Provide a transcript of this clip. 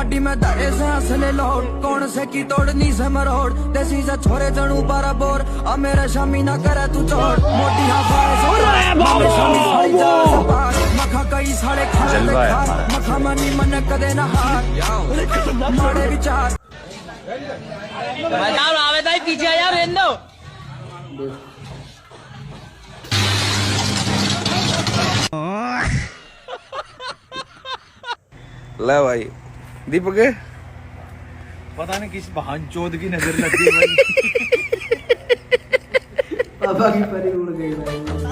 गाड़ी में धरे से हंसले लोड कौन से की तोड़नी से मरोड़ देसी से छोरे जनू बारा बोर अब मेरे शामी ना करे तू चोर मोटी मखा कई साढ़े खाने मखा मनी मन कदे ना हार मारे विचार पीछे आया रेंदो ले भाई दीपक पता नहीं किस बहान चौथ की नजर लगी भाई पापा की परी उड़ गई भाई।